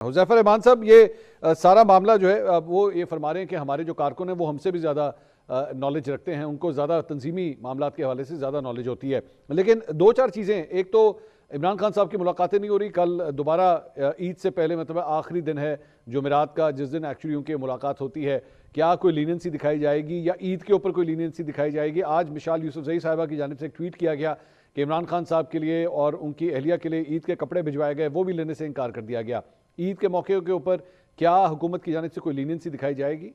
हुज़ैफर रहमान साहब, ये सारा मामला जो है वो ये फरमा रहे हैं कि हमारे जो कारकुन हैं वो हमसे भी ज़्यादा नॉलेज रखते हैं, उनको ज़्यादा तंजीमी मामलात के हवाले से ज़्यादा नॉलेज होती है। लेकिन दो चार चीज़ें, एक तो इमरान खान साहब की मुलाकातें नहीं हो रही, कल दोबारा ईद से पहले मतलब आखिरी दिन है जुमेरात का, जिस दिन एक्चुअली उनकी मुलाकात होती है। क्या कोई लीनियंसी दिखाई जाएगी या ईद के ऊपर कोई लीनियंसी दिखाई जाएगी? आज मिशाल यूसुफजई साहिबा की जानिब से एक ट्वीट किया गया कि इमरान खान साहब के लिए और उनकी अहलिया के लिए ईद के कपड़े भिजवाए गए, वो भी लेने से इनकार कर दिया गया। ईद के मौके के ऊपर क्या हुकूमत की जानिब से कोई लीनियंसी दिखाई जाएगी?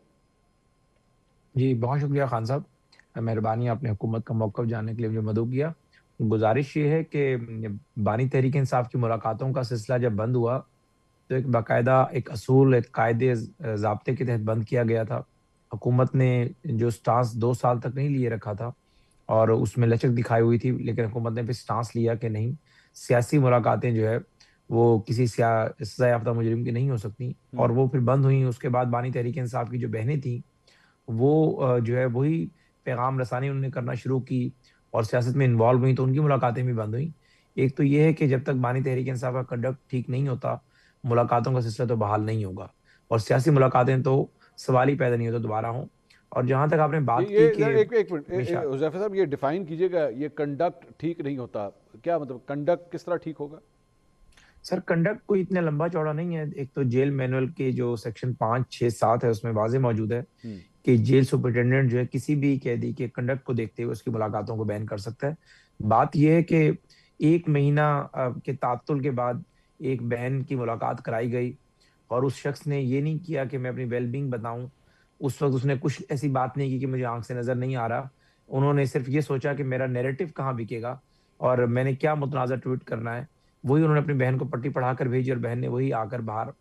जी, बहुत शुक्रिया खान साहब। मेहरबानी आपने हुकूमत का मौक़िफ़ जानने के लिए मुझे मदऊ किया। गुज़ारिश ये है कि बानी तहरीक इंसाफ की मुलाकातों का सिलसिला जब बंद हुआ, तो एक बाकायदा एक असूल, एक कायदे ज़ाब्ते के तहत बंद किया गया था। हुकूमत ने जो स्टांस 2 साल तक नहीं लिए रखा था और उसमें लचक दिखाई हुई थी, लेकिन हुकूमत ने फिर स्टांस लिया कि नहीं, सियासी मुलाकातें जो है, वो किसी सज़ा याफ़्ता मुजरिम की नहीं हो सकती और वो फिर बंद हुई। उसके बाद बानी तहरीक इंसाफ की जो बहनें थीं, वो जो है वही पैगाम रसानी उन्होंने करना शुरू की और सियासत में इन्वॉल्व हुई, तो उनकी मुलाकातें भी बंद हुईं। एक तो ये है कि जब तक बानी तहरीक इंसाफ का कंडक्ट ठीक नहीं होता, मुलाकातों का सिलसिला तो बहाल नहीं होगा और सियासी मुलाकातें तो सवाल ही पैदा नहीं होता दोबारा हों। और जहाँ तक आपने बात ये की कि एक एक मिनट, मिशा हुज़ैफर साहब ये डिफाइन कीजिएगा, ये कंडक्ट ठीक नहीं होता, क्या मतलब कंडक्ट किस तरह ठीक होगा? सर, कंडक्ट कोई इतना लंबा चौड़ा नहीं है। एक तो जेल मैनुअल के जो सेक्शन 5, 6, 7 है, उसमें वाज़ेह मौजूद है हम्म। कि जेल सुपरिटेंडेंट जो है किसी भी कैदी के कंडक्ट को देखते हुए उसकी मुलाकातों को बैन कर सकता है। बात यह है कि 1 महीना के तात्तुल के बाद एक बहन की मुलाकात कराई गई और उस शख्स ने ये नहीं किया कि मैं अपनी वेल-बीइंग बताऊँ। उस वक़्त उसने कुछ ऐसी बात नहीं की कि मुझे आँख से नज़र नहीं आ रहा। उन्होंने सिर्फ़ ये सोचा कि मेरा नैरेटिव कहाँ बिकेगा और मैंने क्या मुतनाज़ा ट्वीट करना है। वही उन्होंने अपनी बहन को पट्टी पढ़ाकर भेजी और बहन ने वही आकर बाहर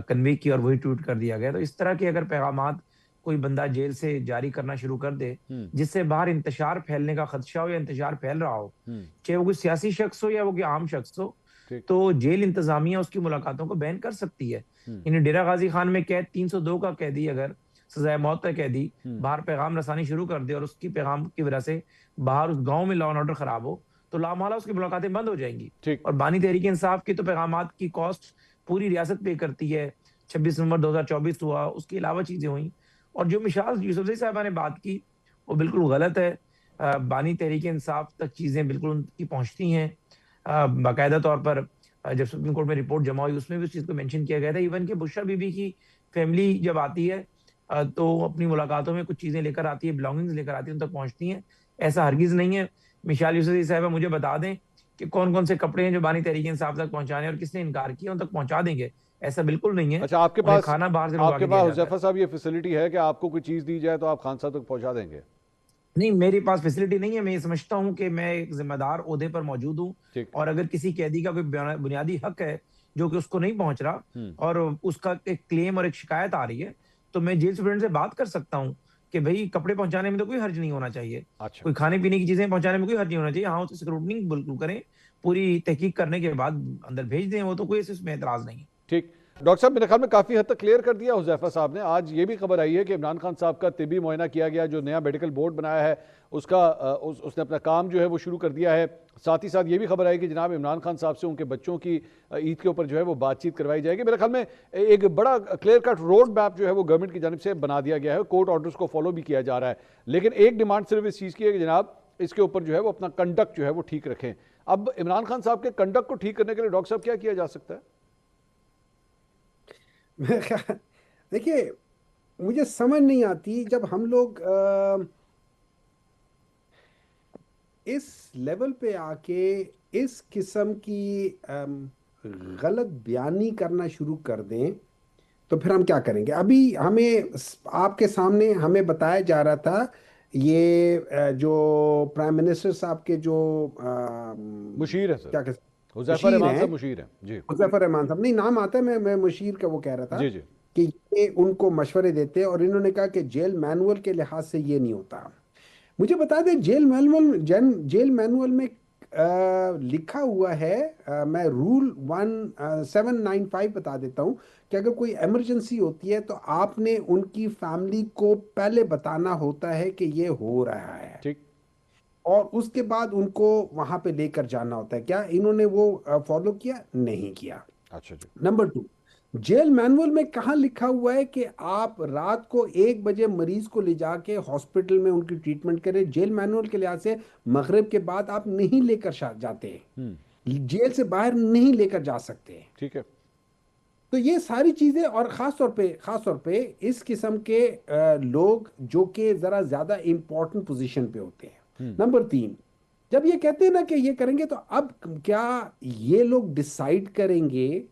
कन्वे की और वही ट्वीट कर दिया गया। तो इस तरह के अगर पैगामात कोई बंदा जेल से जारी करना शुरू कर दे, हम्म। जिससे बाहर इंतशार फैलने का खदशा हो या इंतशार फैल रहा हो, हम्म। चाहे वो कोई सियासी शख्स हो या वो कोई आम शख्स हो, ठीक। तो जेल इंतज़ामिया उसकी मुलाकातों को बैन कर सकती है। हम्म। यानी डेरा गाज़ी खान में कैद 302 का कैदी अगर सज़ाए मौत का कैदी हम्म। बाहर पैगाम रसानी शुरू कर दे और उसकी पैगाम की वजह से बाहर उस गाँव में लॉ एंड ऑर्डर खराब हो, तो लामहला उसकी मुलाकातें बंद हो जाएँगी। ठीक। और बानी तहरीक इंसाफ की तो पैगामात की कॉस्ट पूरी रियासत पे करती है। 26 नवंबर 2024 हुआ, उसके अलावा चीज़ें हुई और जो मिशाल यूसुफज़ई साहिबा ने बात की, वो बिल्कुल गलत है। बानी तहरीक इंसाफ तक चीज़ें बिल्कुल उनकी पहुँचती हैं। बाकायदा तौर पर जब सुप्रीम कोर्ट में रिपोर्ट जमा हुई, उसमें भी उस चीज़ को मेंशन किया गया था। इवन कि बुशरा बीबी की फैमिली जब आती है तो अपनी मुलाकातों में कुछ चीज़ें लेकर आती है, बिलॉन्गिंग्स लेकर आती है, उन तक पहुँचती हैं। ऐसा हरगिज़ नहीं है। मिशाल यूसुफज़ई साहिबा मुझे बता दें कि कौन-कौन से कपड़े हैं जो बानी तहरीक इंसाफ तक पहुँचाने हैं और किसने इनकार किया, उन तक पहुँचा देंगे। ऐसा बिल्कुल नहीं है। अच्छा, उन्हें खाना बाहर से मंगवा आपके के दिया पास जाता है। हुज़ैफर साहब ये फैसिलिटी है कि आपको कोई चीज़ दी जाए तो आप खान साहब तक पहुंचा देंगे? नहीं, मेरे पास फैसिलिटी नहीं है। मैं ये समझता हूँ कि मैं एक ज़िम्मेदार ओहदे पर मौजूद हूँ ठीक। और अगर किसी कैदी का कोई बुनियादी हक है, जो कि उसको नहीं पहुँच रहा हम्म। और उसका एक क्लेम और एक शिकायत आ रही है, तो मैं जेल सुपरिटेंडेंट से बात कर सकता हूँ कि भई कपड़े पहुँचाने में तो कोई हर्ज नहीं होना चाहिए। अच्छा। कोई खाने-पीने की चीज़ें पहुँचाने में कोई हर्ज नहीं होना चाहिए। हाँ, उसकी स्क्रूटनी बिल्कुल करें, पूरी तहकीक करने के बाद अंदर भेज दें, वो तो कोई इसमें एतराज़ नहीं है। ठीक। डॉक्टर साहब, मेरे ख्याल में काफ़ी हद तक क्लियर कर दिया हुज़ैफर साहब ने। आज ये भी खबर आई है कि इमरान खान साहब का तिबी मुआयना किया गया, जो नया मेडिकल बोर्ड बनाया है उसका उसने अपना काम जो है वो शुरू कर दिया है। साथ ही साथ ये भी खबर आई कि जनाब इमरान खान साहब से उनके बच्चों की ईद के ऊपर जो है वो बातचीत करवाई जाएगी। मेरे ख्याल में एक बड़ा क्लियर कट रोड मैप जो है वो गवर्नमेंट की जानिब से बना दिया गया है, कोर्ट ऑर्डर्स को फॉलो भी किया जा रहा है। लेकिन एक डिमांड सिर्फ इस चीज़ की है कि जनाब इसके ऊपर जो है वो अपना कंडक्ट जो है वो ठीक रखें। अब इमरान खान साहब के कंडक्ट को ठीक करने के लिए डॉक्टर साहब क्या किया जा सकता है? देखिए, मुझे समझ नहीं आती जब हम लोग इस लेवल पे आके इस किस्म की गलत बयानी करना शुरू कर दें, तो फिर हम क्या करेंगे? अभी आपके सामने हमें बताया जा रहा था ये जो प्राइम मिनिस्टर साहब के जो मुशीर है सर। क्या कहते हुज़ैफर मुशीर रहमान हैं, साहब मुशीर हैं जी। मुजफ्फर रहमान साहब, नहीं नाम आता है, मैं मुशीर का वो कह रहा था जी जी। कि ये उनको मशवरे देते हैं और इन्होंने कहा कि जेल मैनुअल के लिहाज से ये नहीं होता। मुझे बता दें, जेल मैनुअल में लिखा हुआ है, मैं रूल 1795 बता देता हूँ कि अगर कोई इमरजेंसी होती है तो आपने उनकी फैमिली को पहले बताना होता है कि ये हो रहा है ठीक। और उसके बाद उनको वहां पे लेकर जाना होता है। क्या इन्होंने वो फॉलो किया? नहीं किया। अच्छा जी। नंबर टू, जेल मैनुअल में कहाँ लिखा हुआ है कि आप रात को 1 बजे मरीज को ले जाके हॉस्पिटल में उनकी ट्रीटमेंट करें? जेल मैनुअल के लिहाज से मगरिब के बाद आप नहीं लेकर जाते, जेल से बाहर नहीं लेकर जा सकते। ठीक है। तो ये सारी चीजें, और खास तौर पे इस किस्म के लोग जो कि जरा ज्यादा इंपॉर्टेंट पोजीशन पे होते हैं। नंबर 3, जब ये कहते हैं ना कि ये करेंगे, तो अब क्या ये लोग डिसाइड करेंगे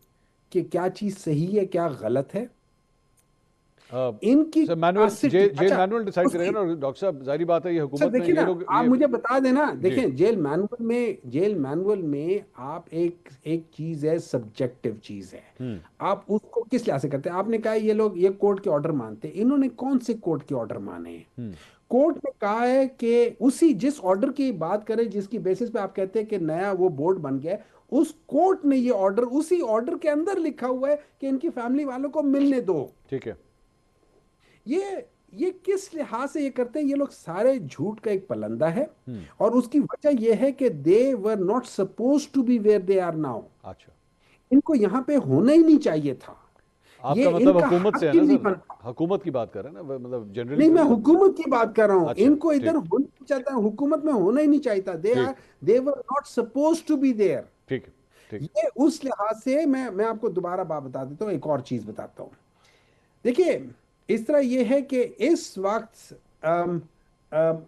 कि क्या चीज सही है क्या गलत है? इनकी मैनुअल capacity- जेल अच्छा, मैनुअल डिसाइड उसकी- करेगा ना डॉक्टर साहब, जाहिर बात है ये अच्छा हुकूमत में देखिए ये ना, लोग आप ये मुझे बता देना, जी देखें जेल मैनुअल में आप एक चीज है, सब्जेक्टिव चीज है। आप उसको किस लिहाज से करते हैं? आपने कहा ये लोग ये कोर्ट के ऑर्डर मानते हैं, इन्होंने कौन से कोर्ट के ऑर्डर माने हैं? कोर्ट ने कहा है कि उसी जिस ऑर्डर की बात करें, जिसकी बेसिस पे आप कहते हैं कि नया वो बोर्ड बन गया है, उस कोर्ट ने ये ऑर्डर, उसी ऑर्डर के अंदर लिखा हुआ है कि इनकी फैमिली वालों को मिलने दो। ठीक है। ये किस लिहाज से ये करते हैं? ये लोग सारे झूठ का एक पलंदा है, और उसकी वजह ये है कि they were not suppose to be where they are now. अच्छा, इनको यहाँ पे होना ही नहीं चाहिए था। ये आपका मतलब इनका हुकूमत से हक है ही ना नहीं सर? बनता। हुकूमत की बात कर रहे हैं ना, मतलब जनरली नहीं, मैं हुकूमत की बात कर रहा हूँ। अच्छा, इनको इधर ठीक होना नहीं चाहता, हुकूमत में होना ही नहीं चाहता। ठीक they were not suppose to be there. ठीक ठीक। ये उस लिहाज से मैं आपको दोबारा बात बता देता हूँ, एक और चीज बताता हूँ। देखिए, इस तरह ये है कि इस वक्त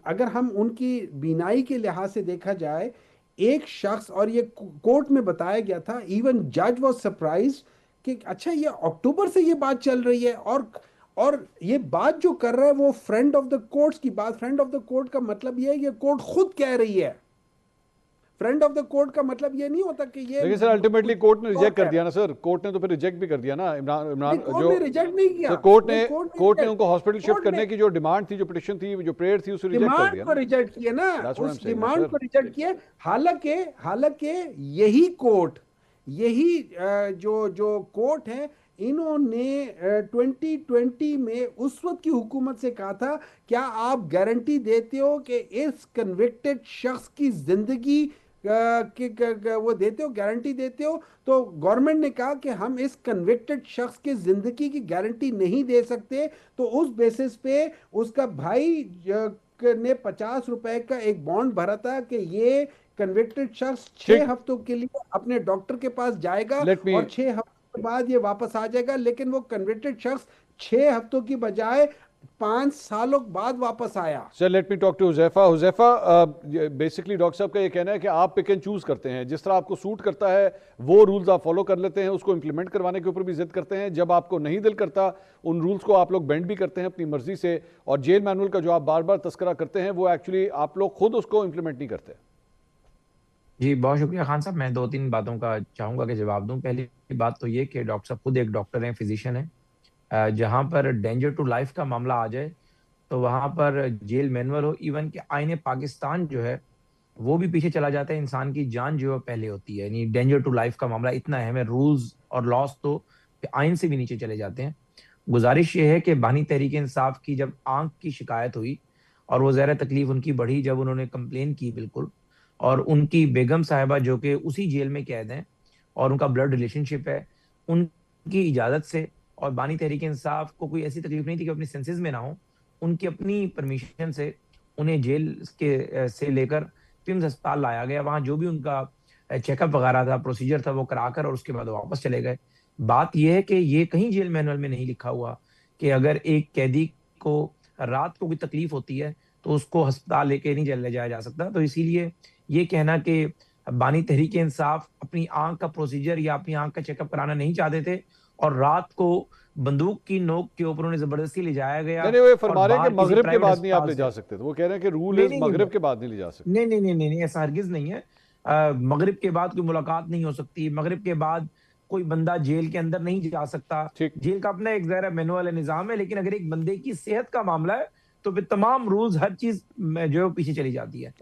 अगर हम उनकी बीनाई के लिहाज से देखा जाए, एक शख्स, और ये कोर्ट में बताया गया था, इवन जज वाज सरप्राइज कि अच्छा ये अक्टूबर से ये बात चल रही है, और ये बात जो कर रहा है वो फ्रेंड ऑफ द कोर्ट्स की बात। फ्रेंड ऑफ द कोर्ट का मतलब ये है कि कोर्ट खुद कह रही है। फ्रेंड ऑफ द कोर्ट का मतलब ये नहीं होता कि ये लेकिन सर अल्टीमेटली कोर्ट ने रिजेक्ट कर कह दिया ना सर, कोर्ट ने तो फिर रिजेक्ट भी कर दिया ना इमरान इमरान कोर्ट जो ने रिजेक्ट नहीं किया। सर कोर्ट ने reject- उनको हॉस्पिटल शिफ्ट कोर्ट करने ने की जो डिमांड थी, जो पिटिशन थी, जो प्रेयर थी, उसे रिजेक्ट कर डिमांड दिया को ना। रिजेक्ट किया ना, That's what I'm उस saying, डिमांड sir. को रिजेक्ट किया। हालांकि यही कोर्ट, यही जो जो कोर्ट है, इन्होंने 2020 में उस वक्त की हुकूमत से कहा था, क्या आप गारंटी देते हो कि इस कन्विक्टेड शख्स की जिंदगी वो देते हो, गारंटी देते हो? तो गवर्नमेंट ने कहा कि हम इस कन्विक्टेड शख्स की जिंदगी की गारंटी नहीं दे सकते। तो उस बेसिस पे उसका भाई ने 50 रुपए का एक बॉन्ड भरा था कि ये कन्विक्टेड शख्स 6 हफ्तों के लिए अपने डॉक्टर के पास जाएगा, लेट मी और 6 हफ्तों के बाद ये वापस आ जाएगा। लेकिन वो कन्विक्टेड शख्स 6 हफ्तों की बजाय 5 सालों बाद वापस आया। Sir let me talk to Huzaifa. Huzaifa, basically doctor साहब का ये कहना है कि आप पिक एंड चूज करते हैं, जिस तरह आपको सूट करता है वो रूल्स आप फॉलो कर लेते हैं, उसको इंप्लीमेंट करवाने के ऊपर भी जिद करते हैं। जब आपको नहीं दिल करता उन रूल्स को आप लोग बेंड भी करते हैं अपनी मर्जी से। और जेल मैनुअल का जो आप बार बार तस्करा करते हैं वो एक्चुअली आप लोग खुद उसको इंप्लीमेंट नहीं करते। जी बहुत शुक्रिया खान साहब। मैं 2-3 बातों का चाहूंगा कि जवाब दूं। पहली बात तो ये कि डॉक्टर साहब खुद एक डॉक्टर हैं, फिजिशियन हैं। जहां पर डेंजर टू लाइफ का मामला आ जाए तो वहां पर जेल मैनुअल हो, इवन कि आईने पाकिस्तान जो है वो भी पीछे चला जाता है। इंसान की जान जो है पहले होती है, यानी डेंजर टू लाइफ का मामला इतना अहम है। रूल्स और लॉस तो आइन से भी नीचे चले जाते हैं। गुजारिश ये है कि बानी तहरीक इंसाफ की जब आंख की शिकायत हुई और वो ज़रा तकलीफ उनकी बढ़ी जब उन्होंने कंप्लेन की, बिल्कुल, और उनकी बेगम साहिबा जो कि उसी जेल में कैद हैं और उनका ब्लड रिलेशनशिप है, उनकी इजाजत से, और बानी तहरीक इंसाफ को कोई ऐसी तकलीफ नहीं थी कि अपनी सेंसेस में ना हो, उनकी अपनी परमिशन से उन्हें जेल के से लेकर पिम्स अस्पताल लाया गया। वहां जो भी उनका चेकअप वगैरह था, प्रोसीजर था, वो कराकर और उसके बाद वापस चले गए। बात यह है कि ये कहीं जेल मैनुअल में नहीं लिखा हुआ कि अगर एक कैदी को रात को कोई तकलीफ होती है तो उसको अस्पताल लेके नहीं ले जाया जा सकता। तो इसीलिए ये कहना कि बानी तहरीक इंसाफ अपनी आंख का प्रोसीजर या अपनी आंख का चेकअप कराना नहीं चाहते थे और रात को बंदूक की नोक के ऊपर उन्हें जबरदस्ती ले जाया गया। नहीं, वो फरमा रहे हैं कि बाहर किसी मगरिब के प्राइवेट बाद नहीं आप अस्पताल ले जा से। सकते थे। वो कह रहे हैं कि रूल नहीं इज नहीं मगरिब नहीं के बाद नहीं ले जा सकते। नहीं नहीं नहीं नहीं नहीं, ऐसा हरगिज नहीं है। मगरिब के बाद कोई मुलाकात नहीं हो सकती। मगरिब के बाद कोई बंदा जेल के अंदर नहीं जा सकता। ठीक। जेल का अपना एक जरा मैनुअल निजाम है, लेकिन अगर एक बंदे की सेहत का मामला है तो फिर तमाम रूल्स, हर चीज जो है वो पीछे चली जाती है।